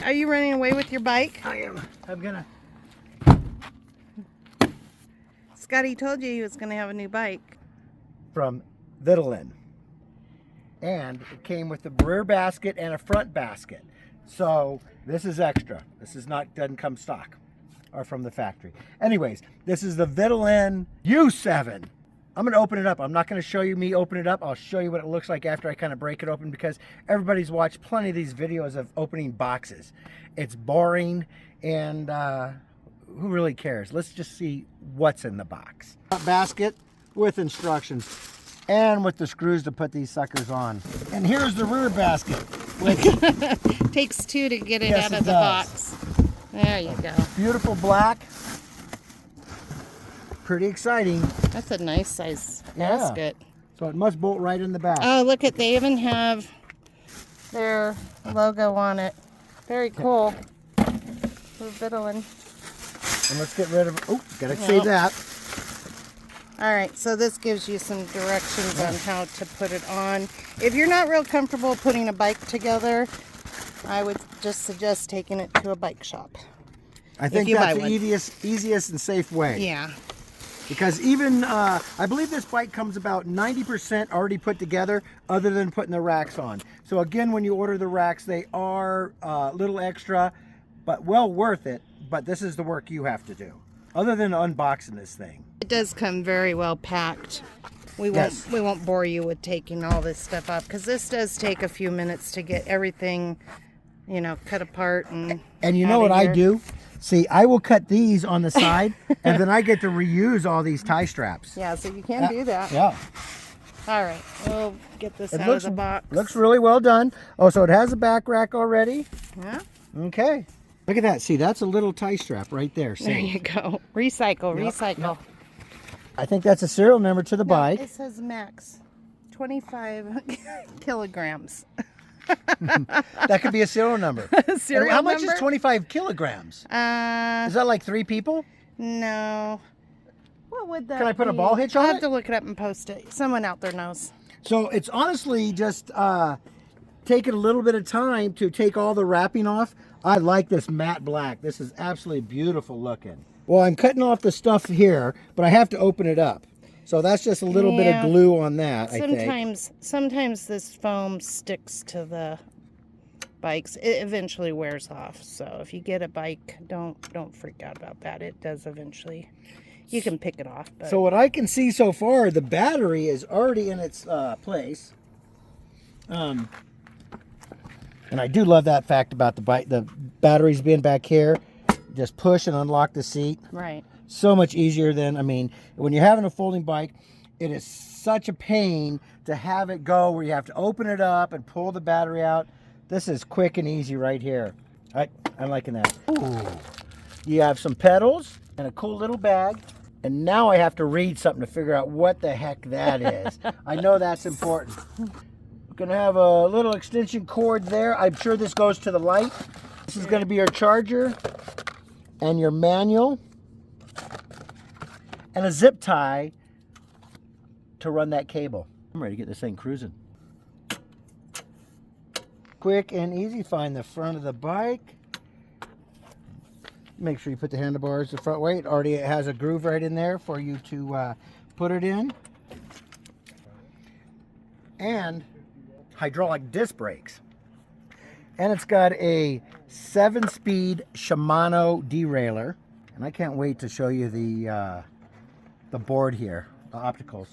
Are you running away with your bike? I am. I'm gonna. Scotty told you he was gonna have a new bike. From Vitilan. And it came with the rear basket and a front basket. So this is extra. This is not, doesn't come stock or from the factory. Anyways, this is the Vitilan U7. I'm gonna open it up. I'm not gonna show you me open it up. I'll show you what it looks like after I kind of break it open, because everybody's watched plenty of these videos of opening boxes. It's boring, and who really cares? Let's just see what's in the box. Basket with instructions and with the screws to put these suckers on. And here's the rear basket. Which takes two to get it yes, out it of the does. box. There you go. Beautiful black. Pretty exciting. That's a nice size basket. So it must bolt right in the back. Oh, look at, they even have their logo on it. Very cool. For Vitilan. And let's get rid of, oh, gotta save that. All right, so this gives you some directions on how to put it on. If you're not real comfortable putting a bike together, I would just suggest taking it to a bike shop. I think that's the easiest and safe way. Yeah. Because even, I believe this bike comes about 90% already put together, other than putting the racks on. So again, when you order the racks, they are a little extra, but well worth it. But this is the work you have to do, other than unboxing this thing. It does come very well packed. We won't bore you with taking all this stuff up, because this does take a few minutes to get everything, you know, cut apart and you know what I do? See, I will cut these on the side, and then I get to reuse all these tie straps. Yeah, so you can do that. Yeah. All right, we'll get this out of the box. Looks really well done. Oh, so it has a back rack already? Yeah. Okay. Look at that. See, that's a little tie strap right there. See? There you go. Recycle, recycle. Yep. I think that's a serial number to the bike. It says max 25 kilograms. That could be a serial number. Serial how much number? is 25 kilograms? Is that like 3 people? No. What would that Can I put a be? ball hitch I'll on have it? to look it up and post it. Someone out there knows. So it's honestly just taking a little bit of time to take all the wrapping off. I like this matte black. This is absolutely beautiful looking. Well, I'm cutting off the stuff here, but I have to open it up. So that's just a little bit of glue on that, I think. Sometimes this foam sticks to the bikes. It eventually wears off. So if you get a bike, don't freak out about that. It does eventually. You can pick it off. But. So what I can see so far, the battery is already in its place. And I do love that fact about the bike. The batteries being back here. Just push and unlock the seat. Right. So much easier than, I mean, when you're having a folding bike, it is such a pain to have it go where you have to open it up and pull the battery out. This is quick and easy right here. I'm liking that. Ooh. You have some pedals and a cool little bag. And now I have to read something to figure out what the heck that is. I know that's important. We're going to have a little extension cord there. I'm sure this goes to the light. This is going to be your charger and your manual. And a zip tie to run that cable. I'm ready to get this thing cruising. Quick and easy. Find the front of the bike. Make sure you put the handlebars the front way. It already has a groove right in there for you to put it in. And hydraulic disc brakes. And it's got a 7-speed Shimano derailleur. And I can't wait to show you the board here, the opticals.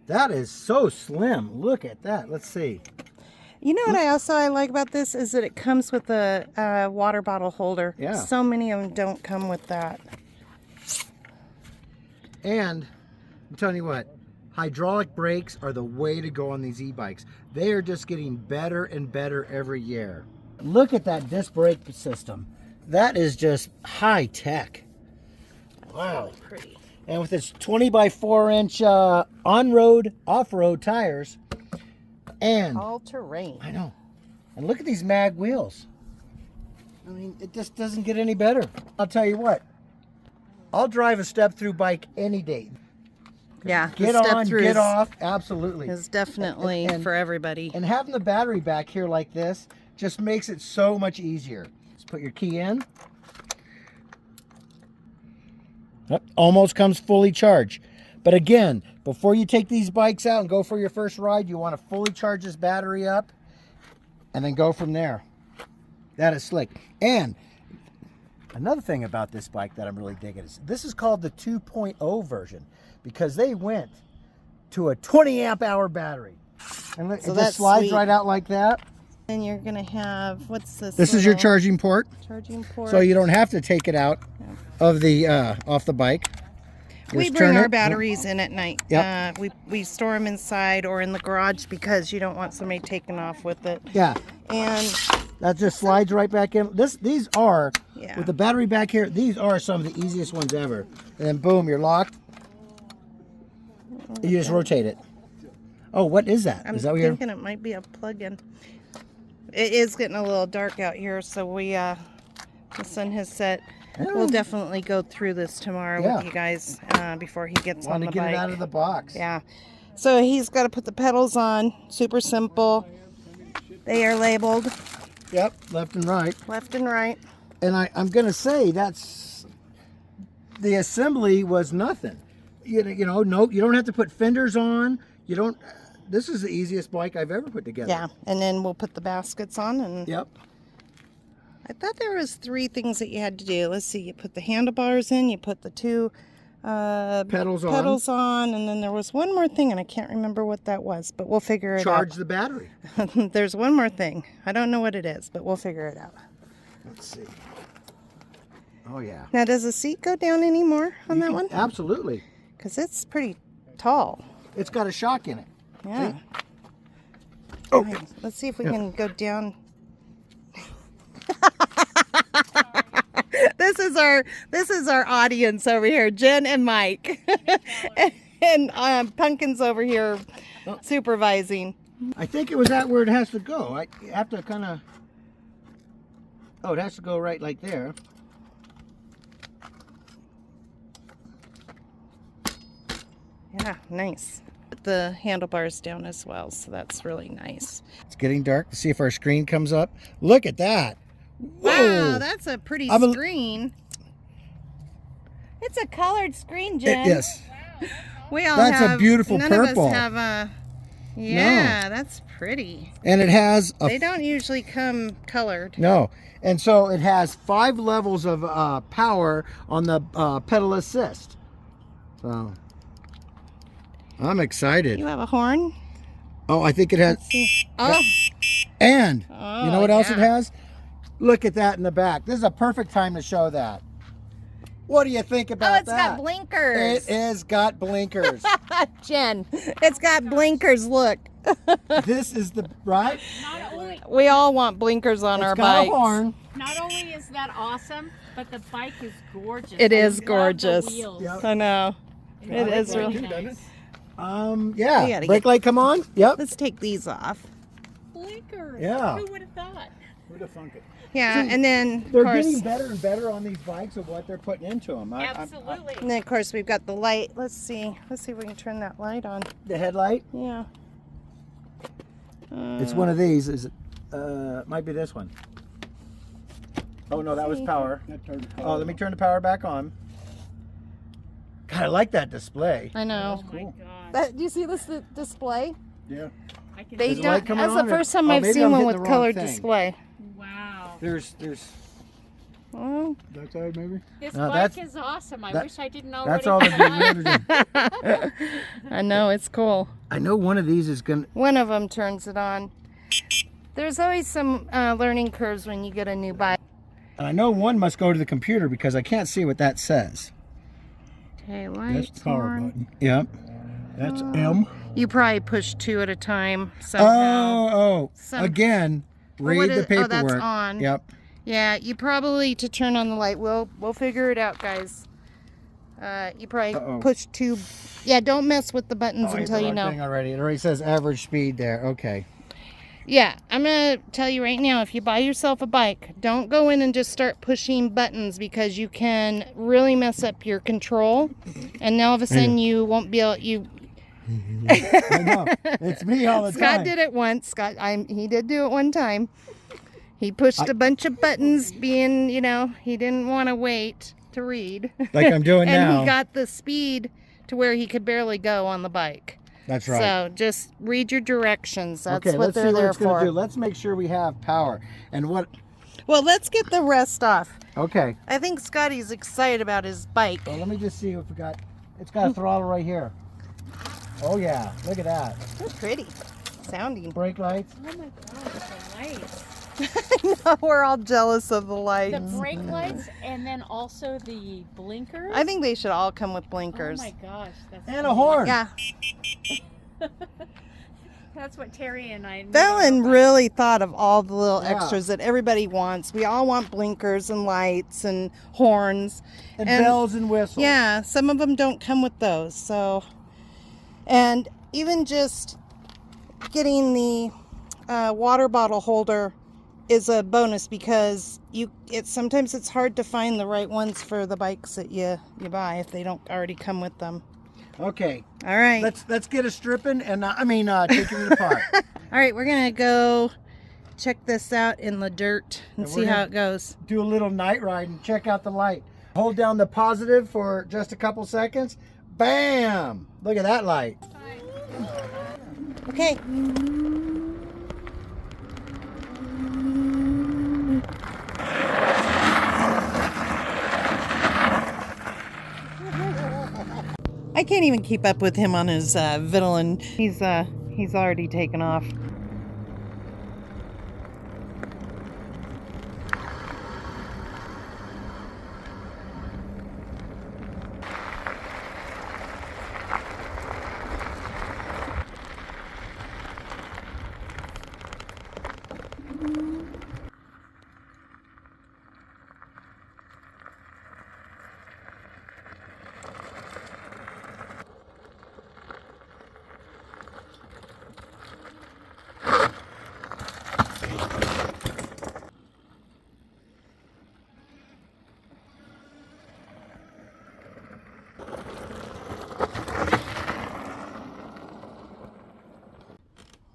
That is so slim. Look at that. Let's see. You know what I like about this is that it comes with a water bottle holder. Yeah. So many of them don't come with that. And I'm telling you what, hydraulic brakes are the way to go on these e-bikes. They are just getting better and better every year. Look at that disc brake system. That is just high tech. Wow. Really pretty. And with its 20 by 4 inch on-road, off-road tires. And all terrain. I know. And look at these mag wheels. I mean, it just doesn't get any better. I'll tell you what. I'll drive a step-through bike any day. Yeah, the Get step on, through get off, absolutely. is definitely for everybody. And having the battery back here like this just makes it so much easier. Just put your key in. Yep, almost comes fully charged. But again, before you take these bikes out and go for your first ride, you want to fully charge this battery up and then go from there. That is slick. And another thing about this bike that I'm really digging is this is called the 2.0 version because they went to a 20 amp hour battery. And look, So it that's just slides sweet. right out like that. And you're gonna have, what's this? This is your little charging port. charging port. So you don't have to take it out of the off the bike. We Just bring turn our it. batteries in at night. Yep. We store them inside or in the garage because you don't want somebody taking off with it. Yeah, And that just slides right back in. These are, Yeah. with the battery back here, these are some of the easiest ones ever. And then boom, you're locked. You just rotate it. Oh, what is that? I'm Is that what you're... thinking it might be a plug-in. It is getting a little dark out here, so the sun has set. We'll definitely go through this tomorrow with you guys before he gets on Want the to get bike. it out of the box. Yeah. So he's got to put the pedals on. Super simple. They are labeled Yep, left and right. left and right. And I'm going to say that's... The assembly was nothing. You know, no, you don't have to put fenders on. You don't... This is the easiest bike I've ever put together. Yeah, and then we'll put the baskets on. And Yep. I thought there was 3 things that you had to do. Let's see. You put the handlebars in. You put the 2 Pedals on, and then there was one more thing, and I can't remember what that was. But we'll figure it Charge out. the battery. There's one more thing. I don't know what it is, but we'll figure it out. Let's see. Oh, yeah. Now, does the seat go down anymore on that one? Absolutely. Because it's pretty tall. It's got a shock in it. Yeah. Oh. All right, let's see if we can go down. This is our audience over here, Jen and Mike, and Pumpkin's over here supervising. I think it was that where it has to go. You have to kind of... Oh, it has to go right like there. Yeah, nice. Put the handlebars down as well, so that's really nice. It's getting dark. Let's see if our screen comes up. Look at that. Whoa. Wow, that's a pretty screen. It's a colored screen, Jen. Yes. We all That's have, a beautiful none purple. of us have a... Yeah, that's pretty. And it has a... They don't usually come colored. No. And so it has 5 levels of power on the pedal assist. So I'm excited. You have a horn? Oh, I think it has... Oh, And you know what else it yeah. has? Look at that in the back. This is a perfect time to show that. What do you think about it's that? got blinkers. It has got blinkers. Jen, it's got blinkers. Look. This is the... Right? Not only, We all want blinkers on our It's got bikes. a horn. not only is that awesome, but the bike is gorgeous. It I is love gorgeous. The wheels. Yep. I know. It is Very really... nice. Yeah. We gotta Brake get- light come on? Yep. Let's take these off. Blinkers. Yeah. Who would have thought? Who'd have thunk it? Yeah, and then They're of course, getting better and better on these bikes of what they're putting into them. Absolutely. and then of course we've got the light. Let's see if we can turn that light on. The headlight? Yeah. It's one of these. Is it? Might be this one. Oh no, that was power. Oh, let me turn the power back on. God, I like that display. I know. Oh my God. That, do you see this display? Yeah. I can They Is the don't. light coming That's the on, or- first time oh, I've maybe seen I'm one hitting with the wrong colored thing. display. Wow. There's. Oh, That side maybe. This No, bike that's- is awesome. I that- wish I didn't That's already all the have a bike. I know, it's cool. I know one of these is gonna. One of them turns it on. There's always some learning curves when you get a new bike. And I know one must go to the computer because I can't see what that says. Okay, lights on. Yep. That's M. You probably push 2 at a time somehow. Oh. Some- Again, read what the is- oh, paperwork. that's on. Yep. Yeah, you probably, to turn on the light, we'll figure it out, guys. You probably Uh-oh. push 2. Yeah, don't mess with the buttons I hit until the you wrong know. thing already. It already says average speed there. Okay. Yeah, I'm going to tell you right now, if you buy yourself a bike, don't go in and just start pushing buttons, because you can really mess up your control. And now all of a sudden you won't be able, I know. It's me all the time. Scott did it once. He did do it one time. He pushed a bunch of buttons, being, he didn't want to wait to read. Like I'm doing and now. he got the speed to where he could barely go on the bike. That's right. So just read your directions. That's okay, what let's they're see what there it's going for. to do. Let's make sure we have power. And what... Well, let's get the rest off. Okay. I think Scotty's excited about his bike. Well, let me just see if we got... It's got a throttle right here. Oh, yeah. Look at that. That's pretty sounding. Brake lights. Oh my gosh, the lights. I know, we're all jealous of the lights. The brake lights and then also the blinkers. I think they should all come with blinkers. Oh my gosh. That's And a horn. Yeah. That's what Terry and I... Vitilan really thought of all the little Yeah. extras that everybody wants. We all want blinkers and lights and horns. And bells and whistles. Yeah, some of them don't come with those. So, and even just getting the water bottle holder is a bonus, because sometimes it's hard to find the right ones for the bikes that you buy if they don't already come with them. Okay. All right. Let's get a stripping and taking it apart. All right, we're gonna go check this out in the dirt and see how it goes. Do a little night ride and check out the light. Hold down the positive for just a couple seconds. Bam! Look at that light. Okay. I can't even keep up with him on his Vitilan. He's already taken off.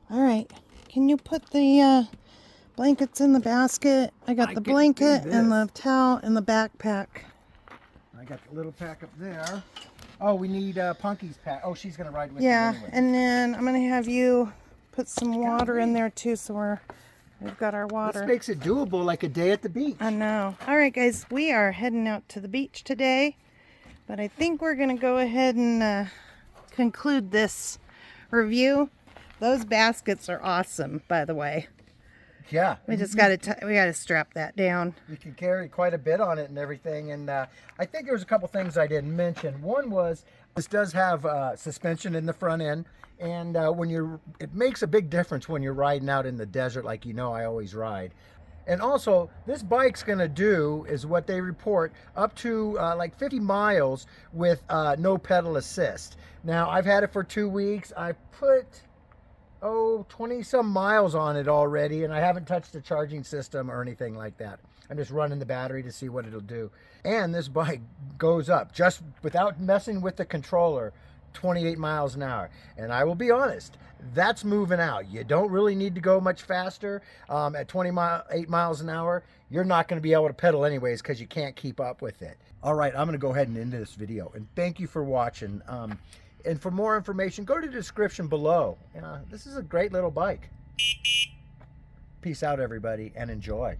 All right, can you put the blankets in the basket? I got the blanket and the towel in the backpack. I got the little pack up there. Oh, we need Punky's pack. Oh, she's gonna ride with me Yeah, anyway. and then I'm gonna have you put some water in there too, so we've got our water. This makes it doable, like a day at the beach. I know. All right, guys, we are heading out to the beach today, but I think we're gonna go ahead and conclude this review. Those baskets are awesome, by the way. Yeah. We just gotta strap that down. You can carry quite a bit on it and everything. And I think there was a couple things I didn't mention. One was this does have suspension in the front end, and it makes a big difference when you're riding out in the desert, like I always ride. And also, this bike's gonna do, is what they report, up to like 50 miles with no pedal assist. Now, I've had it for 2 weeks. I put 20 some miles on it already, and I haven't touched the charging system or anything like that. I'm just running the battery to see what it'll do. And this bike goes up, just without messing with the controller, 28 miles an hour. And I will be honest, that's moving out. You don't really need to go much faster. At 28 miles an hour, you're not going to be able to pedal anyways, because you can't keep up with it. All right, I'm going to go ahead and end this video, and thank you for watching. And for more information, go to the description below. This is a great little bike. Peace out, everybody, and enjoy.